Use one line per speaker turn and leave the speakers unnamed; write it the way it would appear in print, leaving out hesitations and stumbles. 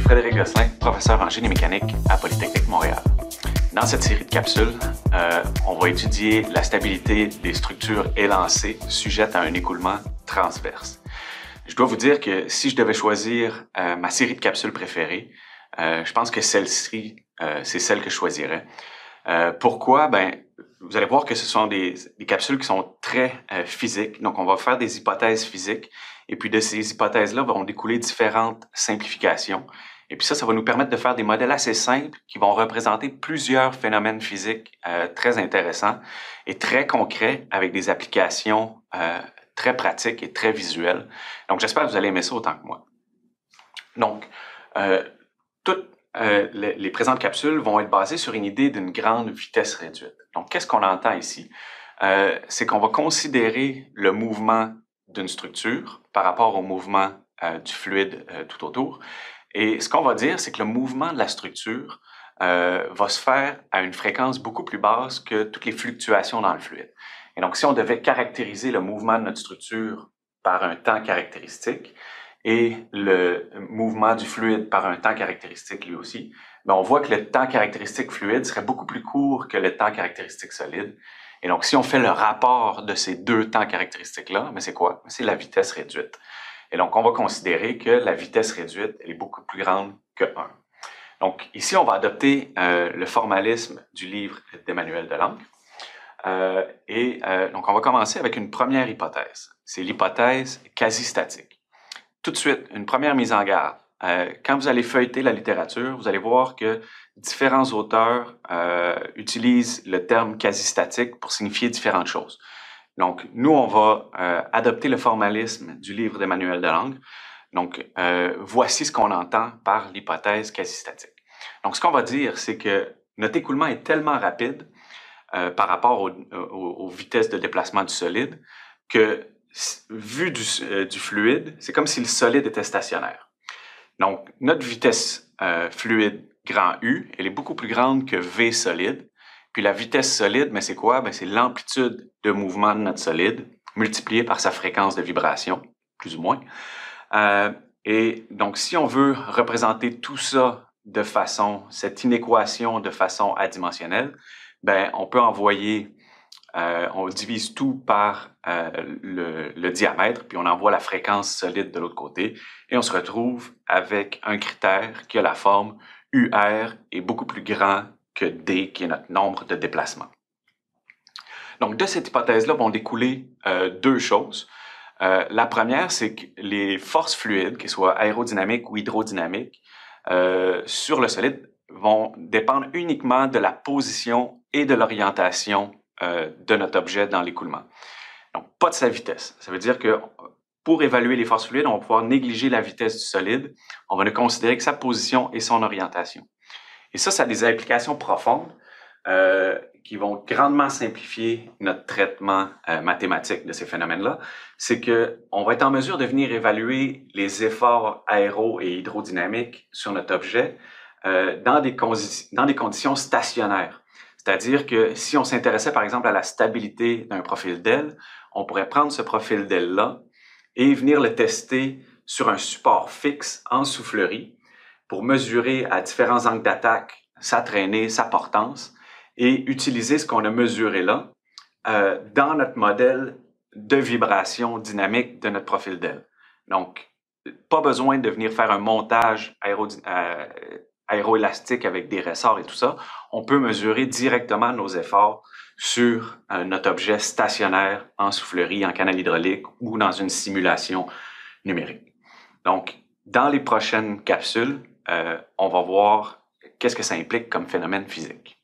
Frédéric Gosselin, professeur en génie mécanique à Polytechnique Montréal. Dans cette série de capsules, on va étudier la stabilité des structures élancées sujettes à un écoulement transverse. Je dois vous dire que si je devais choisir ma série de capsules préférée, je pense que celle-ci, c'est celle que je choisirais. Pourquoi? Vous allez voir que ce sont des capsules qui sont très physiques. Donc, on va faire des hypothèses physiques. Et puis, de ces hypothèses-là vont découler différentes simplifications. Et puis ça va nous permettre de faire des modèles assez simples qui vont représenter plusieurs phénomènes physiques très intéressants et très concrets avec des applications très pratiques et très visuelles. Donc, j'espère que vous allez aimer ça autant que moi. Donc, toutes les présentes capsules vont être basées sur une idée d'une grande vitesse réduite. Donc, qu'est-ce qu'on entend ici? C'est qu'on va considérer le mouvement d'une structure par rapport au mouvement du fluide tout autour. Et ce qu'on va dire, c'est que le mouvement de la structure va se faire à une fréquence beaucoup plus basse que toutes les fluctuations dans le fluide. Et donc, si on devait caractériser le mouvement de notre structure par un temps caractéristique et le mouvement du fluide par un temps caractéristique lui aussi, on voit que le temps caractéristique fluide serait beaucoup plus court que le temps caractéristique solide. Et donc, si on fait le rapport de ces deux temps caractéristiques-là, c'est quoi? C'est la vitesse réduite. Et donc, on va considérer que la vitesse réduite elle est beaucoup plus grande que 1. Donc, ici, on va adopter le formalisme du livre d'Emmanuel Delangle. Donc, on va commencer avec une première hypothèse. C'est l'hypothèse quasi-statique. Tout de suite, une première mise en garde. Quand vous allez feuilleter la littérature, vous allez voir que différents auteurs utilisent le terme quasi-statique pour signifier différentes choses. Donc, nous, on va adopter le formalisme du livre d'Emmanuel Delangle. Donc, voici ce qu'on entend par l'hypothèse quasi-statique. Donc, ce qu'on va dire, c'est que notre écoulement est tellement rapide par rapport aux vitesses de déplacement du solide que, vu du fluide, c'est comme si le solide était stationnaire. Donc, notre vitesse fluide grand U, elle est beaucoup plus grande que V solide. Puis la vitesse solide, c'est quoi? C'est l'amplitude de mouvement de notre solide multipliée par sa fréquence de vibration, plus ou moins. Et donc, si on veut représenter tout ça de façon, cette inéquation de façon adimensionnelle, on peut envoyer, on divise tout par le diamètre, puis on envoie la fréquence solide de l'autre côté, et on se retrouve avec un critère qui a la forme UR est beaucoup plus grand que D, qui est notre nombre de déplacements. Donc, de cette hypothèse-là vont découler deux choses. La première, c'est que les forces fluides, qu'elles soient aérodynamiques ou hydrodynamiques, sur le solide, vont dépendre uniquement de la position et de l'orientation de notre objet dans l'écoulement. Donc, pas de sa vitesse. Ça veut dire que pour évaluer les forces fluides, on va pouvoir négliger la vitesse du solide. On va ne considérer que sa position et son orientation. Et ça a des applications profondes qui vont grandement simplifier notre traitement mathématique de ces phénomènes-là. C'est qu'on va être en mesure de venir évaluer les efforts aéro- et hydrodynamiques sur notre objet dans des conditions stationnaires. C'est-à-dire que si on s'intéressait par exemple à la stabilité d'un profil d'aile, on pourrait prendre ce profil d'aile-là et venir le tester sur un support fixe en soufflerie pour mesurer à différents angles d'attaque sa traînée, sa portance, et utiliser ce qu'on a mesuré là dans notre modèle de vibration dynamique de notre profil d'aile. Donc, pas besoin de venir faire un montage aéroélastique avec des ressorts et tout ça. On peut mesurer directement nos efforts sur notre objet stationnaire en soufflerie, en canal hydraulique ou dans une simulation numérique. Donc, dans les prochaines capsules, on va voir qu'est-ce que ça implique comme phénomène physique.